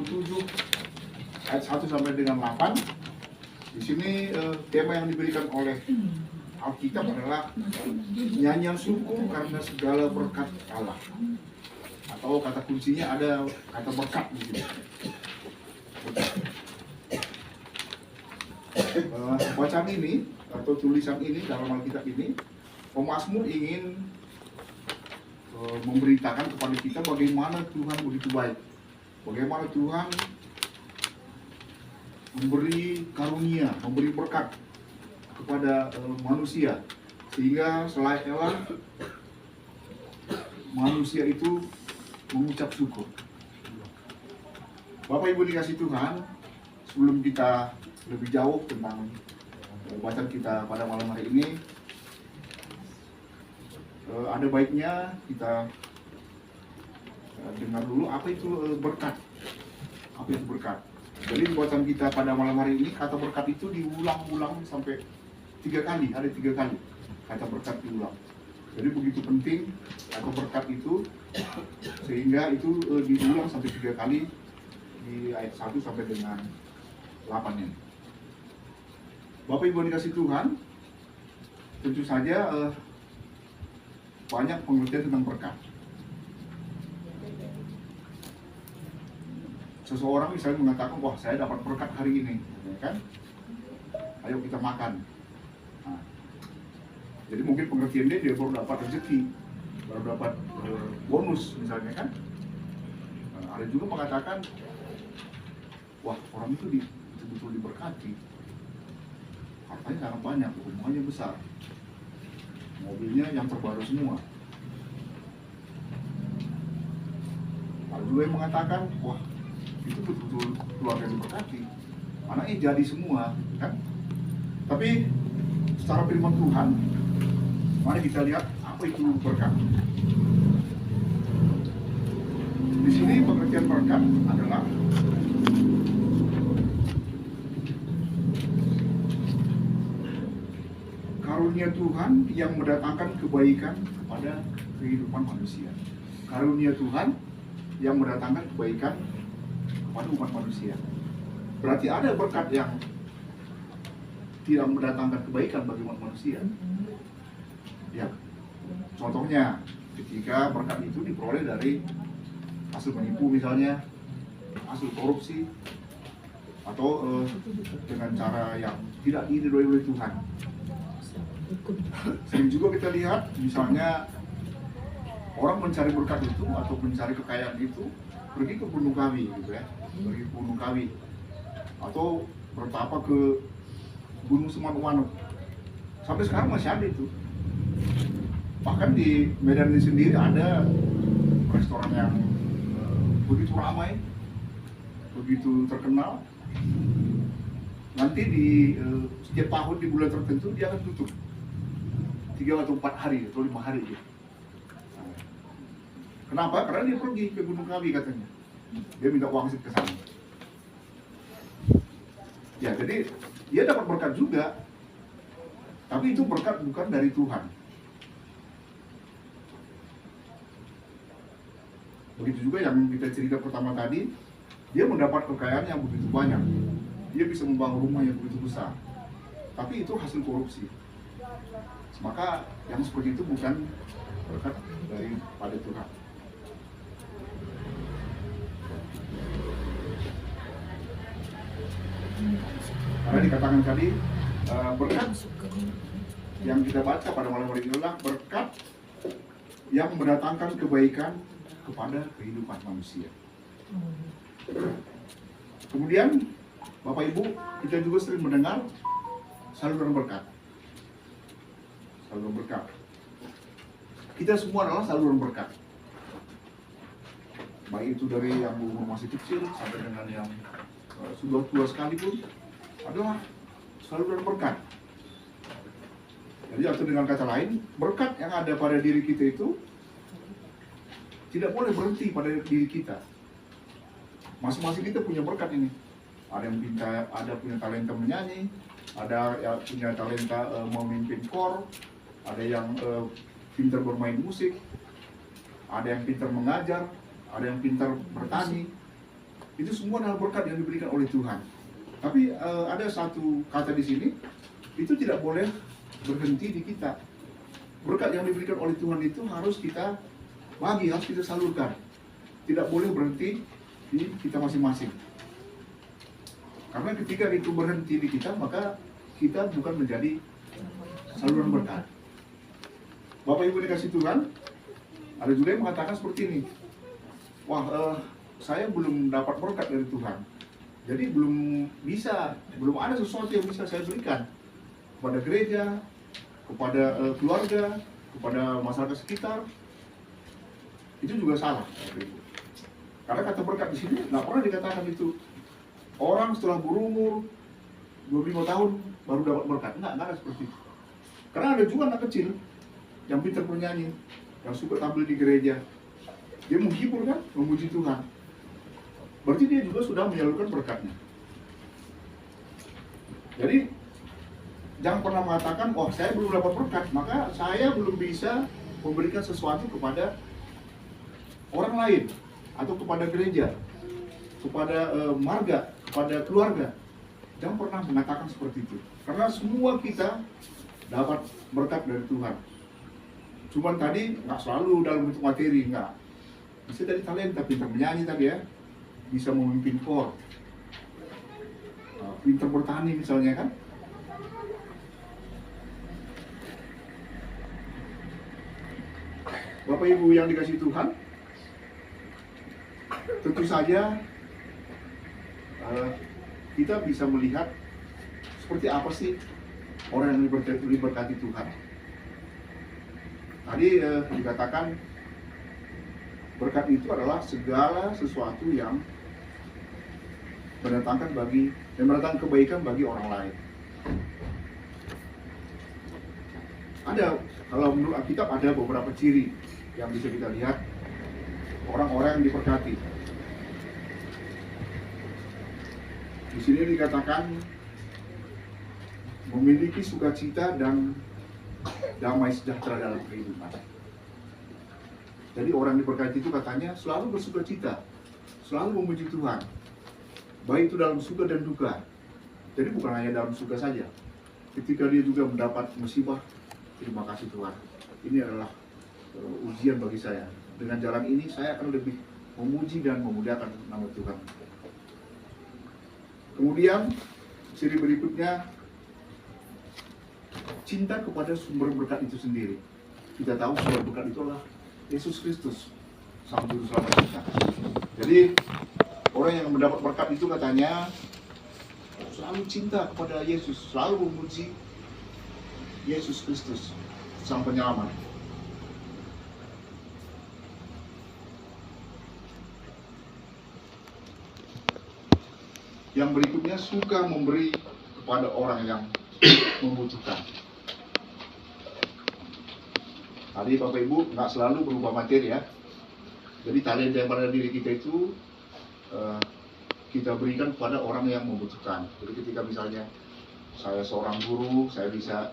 57 ayat 1 sampai dengan 8. Di sini tema yang diberikan oleh Alkitab adalah nyanyian syukur karena segala berkat Allah. Atau kata kuncinya ada kata berkat di sini. Bacaan ini atau tulisan ini dalam Alkitab ini, pemazmur ingin memberitakan kepada kita bagaimana Tuhan begitu baik, bagaimana Tuhan memberi karunia, memberi berkat kepada manusia, sehingga selayaknya manusia itu mengucap syukur. Bapak Ibu dikasih Tuhan, sebelum kita lebih jauh tentang bacaan kita pada malam hari ini, ada baiknya kita dengar dulu apa itu berkat. Apa itu berkat? Jadi di bacaan kita pada malam hari ini, kata berkat itu diulang-ulang sampai 3 kali, ada 3 kali kata berkat diulang. Jadi begitu penting kata berkat itu, sehingga itu diulang sampai 3 kali di ayat 1 sampai dengan 8 ini. Bapak Ibu dikasih Tuhan, tentu saja banyak pengertian tentang berkat. Seseorang misalnya mengatakan, wah saya dapat berkat hari ini, ya kan? Ayo kita makan. Nah, jadi mungkin pengertiannya dia baru dapat rezeki, baru dapat bonus misalnya kan? Nah, ada juga mengatakan, wah orang itu betul-betul diberkati, hartanya sangat banyak, rumahnya besar, mobilnya yang terbaru semua. Ada juga yang mengatakan, wah itu betul-betul keluarga diberkati, anaknya jadi semua, kan? Tapi secara firman Tuhan, mari kita lihat apa itu berkat. Di sini pengertian berkat adalah karunia Tuhan yang mendatangkan kebaikan kepada kehidupan manusia. Karunia Tuhan yang mendatangkan kebaikan kepada umat manusia. Berarti ada berkat yang tidak mendatangkan kebaikan bagi umat manusia. Ya, contohnya ketika berkat itu diperoleh dari hasil menipu misalnya, hasil korupsi, atau dengan cara yang tidak diridhoi oleh Tuhan. Sering juga kita lihat misalnya orang mencari berkat itu atau mencari kekayaan itu pergi ke Gunung Kawi gitu ya, pergi ke Gunung Kawi atau bertapa ke Gunung Semarang. Sampai sekarang masih ada itu. Bahkan di Medan ini sendiri ada restoran yang begitu ramai, begitu terkenal. Nanti di setiap tahun di bulan tertentu dia akan tutup 3 atau 4 hari atau 5 hari gitu. Kenapa? Karena dia pergi ke Gunung Kawi katanya. Dia minta wangsit ke sana. Ya, jadi dia dapat berkat juga. Tapi itu berkat bukan dari Tuhan. Begitu juga yang kita cerita pertama tadi, dia mendapat kekayaan yang begitu banyak. Dia bisa membangun rumah yang begitu besar. Tapi itu hasil korupsi. Maka yang seperti itu bukan berkat daripada Tuhan. Karena dikatakan tadi berkat yang kita baca pada malam hari ini adalah berkat yang mendatangkan kebaikan kepada kehidupan manusia. Kemudian Bapak Ibu, kita juga sering mendengar saluran berkat. Saluran berkat. Kita semua adalah saluran berkat. Baik itu dari yang umur masih kecil sampai dengan yang sudah tua sekalipun adalah saluran berkat. Jadi atau dengan kata lain, berkat yang ada pada diri kita itu tidak boleh berhenti pada diri kita. Masing-masing kita punya berkat ini. Ada yang pintar, ada punya talenta menyanyi, ada yang punya talenta memimpin kor, ada yang pintar bermain musik, ada yang pintar mengajar, ada yang pintar bertani. Itu semua adalah berkat yang diberikan oleh Tuhan. Tapi ada satu kata di sini, itu tidak boleh berhenti di kita. Berkat yang diberikan oleh Tuhan itu harus kita bagi, harus kita salurkan. Tidak boleh berhenti di kita masing-masing. Karena ketika itu berhenti di kita, maka kita bukan menjadi saluran berkat. Bapak Ibu dikasih Tuhan, ada juga yang mengatakan seperti ini. Wah, saya belum dapat berkat dari Tuhan. Jadi belum ada sesuatu yang bisa saya berikan kepada gereja, kepada keluarga, kepada masyarakat sekitar. Itu juga salah. Karena kata berkat di sini nggak pernah dikatakan itu orang setelah berumur 25 tahun baru dapat berkat. Nggak ada seperti itu. Karena ada juga anak kecil yang pintar bernyanyi, yang suka tampil di gereja. Dia menghibur kan, memuji Tuhan. Berarti dia juga sudah menyalurkan berkatnya. Jadi jangan pernah mengatakan, oh saya belum dapat berkat, maka saya belum bisa memberikan sesuatu kepada orang lain, atau kepada gereja, kepada marga, kepada keluarga. Jangan pernah mengatakan seperti itu. Karena semua kita dapat berkat dari Tuhan. Cuman tadi nggak selalu dalam bentuk materi, nggak. Bisa dari talenta, pintar menyanyi tadi ya, bisa memimpin kor, pintar bertani misalnya kan. Bapak Ibu yang dikasih Tuhan, tentu saja kita bisa melihat seperti apa sih orang yang diberkati Tuhan. Tadi dikatakan berkat itu adalah segala sesuatu yang mendatangkan kebaikan bagi orang lain. Ada, kalau menurut Alkitab ada beberapa ciri yang bisa kita lihat orang-orang yang diberkati. Di sini dikatakan memiliki sukacita dan damai sejahtera dalam kehidupan. Jadi orang diberkati itu katanya selalu bersukacita, selalu memuji Tuhan, baik itu dalam suka dan duka. Jadi bukan hanya dalam suka saja. Ketika dia juga mendapat musibah, terima kasih Tuhan. Ini adalah ujian bagi saya. Dengan jalan ini saya akan lebih memuji dan memuliakan nama Tuhan. Kemudian ciri berikutnya, cinta kepada sumber berkat itu sendiri. Kita tahu sumber berkat itu adalah Yesus Kristus, Sang Juru Selamat kita. Jadi orang yang mendapat berkat itu katanya selalu cinta kepada Yesus, selalu memuji Yesus Kristus, Sang Penyelamat. Yang berikutnya, suka memberi kepada orang yang membutuhkan. Tadi Bapak Ibu nggak selalu berubah materi ya. Jadi talenta yang pada diri kita itu kita berikan kepada orang yang membutuhkan. Jadi ketika misalnya saya seorang guru, saya bisa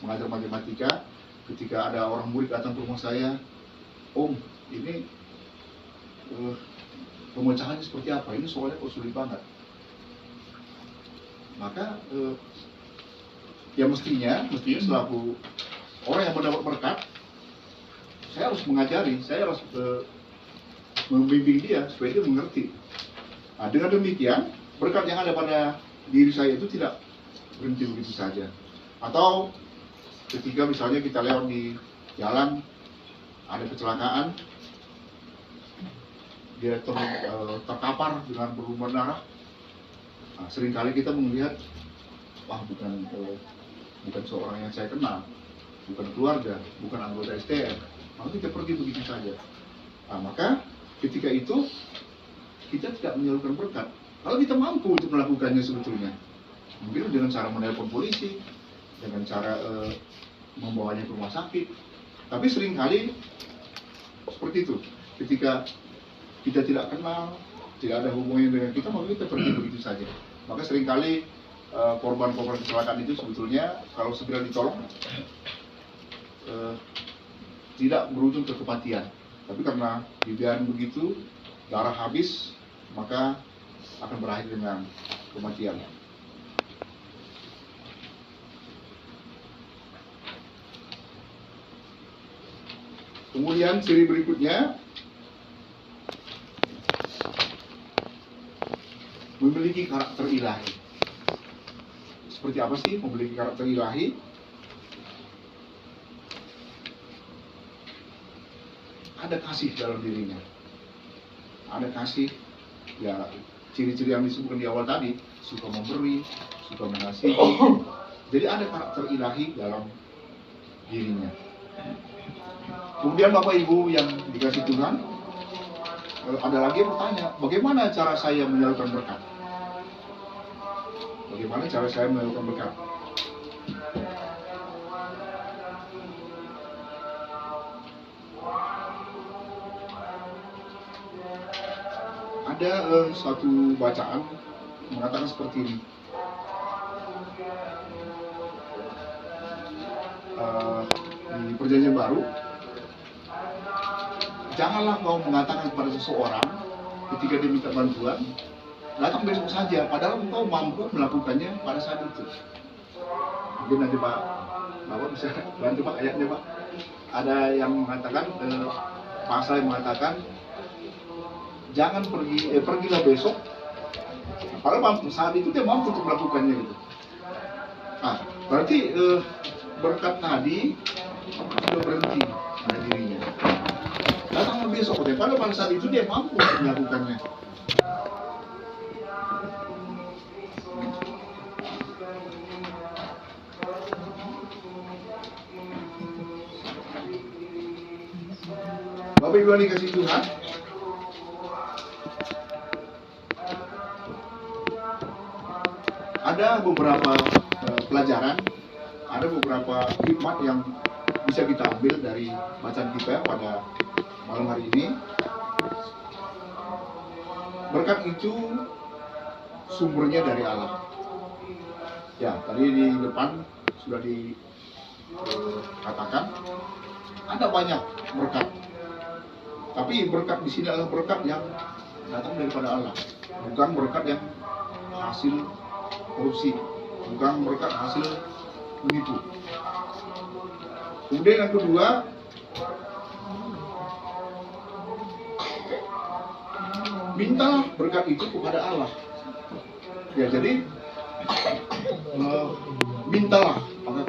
mengajar matematika. Ketika ada orang murid datang ke rumah saya, Om, ini pemecahannya seperti apa? Ini soalnya kok sulit banget. Maka ya mestinya selaku orang yang mendapat berkat, saya harus mengajari, saya harus membimbing dia supaya dia mengerti. Nah, dengan demikian berkat yang ada pada diri saya itu tidak berhenti begitu saja. Atau ketika misalnya kita lewat di jalan, ada kecelakaan, dia terkapar dengan berlumur darah. Nah, seringkali kita melihat, wah bukan seorang yang saya kenal, bukan keluarga, bukan anggota STR, maka kita pergi begitu saja. Nah, maka ketika itu kita tidak menyalurkan berkat. Kalau kita mampu untuk melakukannya sebetulnya, mungkin dengan cara menelpon polisi, dengan cara membawanya ke rumah sakit. Tapi seringkali seperti itu, ketika kita tidak kenal, tidak ada hubungannya dengan kita, maka kita pergi begitu saja. Maka seringkali korban-korban kecelakaan itu sebetulnya kalau segera ditolong tidak berujung ke kematian. Tapi karena dibiarkan begitu, darah habis, maka akan berakhir dengan kematian. Kemudian ciri berikutnya, memiliki karakter ilahi. Seperti apa sih memiliki karakter ilahi? Ada kasih dalam dirinya. Ada kasih, ya ciri-ciri yang disebutkan di awal tadi, suka memberi, suka mengasihi. Jadi ada karakter ilahi dalam dirinya. Kemudian Bapak Ibu yang dikasih Tuhan, ada lagi yang bertanya, bagaimana cara saya menyalurkan berkat? Bagaimana cara saya menyalurkan berkat? Ada satu bacaan mengatakan seperti ini. Di Perjanjian Baru, janganlah kau mengatakan kepada seseorang ketika dia minta bantuan, datang besok saja, padahal engkau mampu melakukannya pada saat itu. Mungkin nanti Bapak bisa bantu Pak ayatnya Pak. Ada yang mengatakan, pasal yang mengatakan, jangan pergilah besok, padahal mampu, saat itu dia mampu untuk melakukannya gitu. Nah, berarti berkat tadi sudah berhenti pada dirinya. Datang besok, padahal pada saat itu dia mampu untuk melakukannya. Bapak Ibu yang dikasih Tuhan, ada beberapa pelajaran, ada beberapa hikmat yang bisa kita ambil dari bacaan kita pada malam hari ini. Berkat itu sumbernya dari Allah. Ya, tadi di depan sudah dikatakan ada banyak berkat. Tapi berkat di sini adalah berkat yang datang daripada Allah, bukan berkat yang hasil korupsi, bukan berkat hasil menipu. Kemudian yang kedua, mintalah berkat itu kepada Allah. Ya, jadi mintalah, maka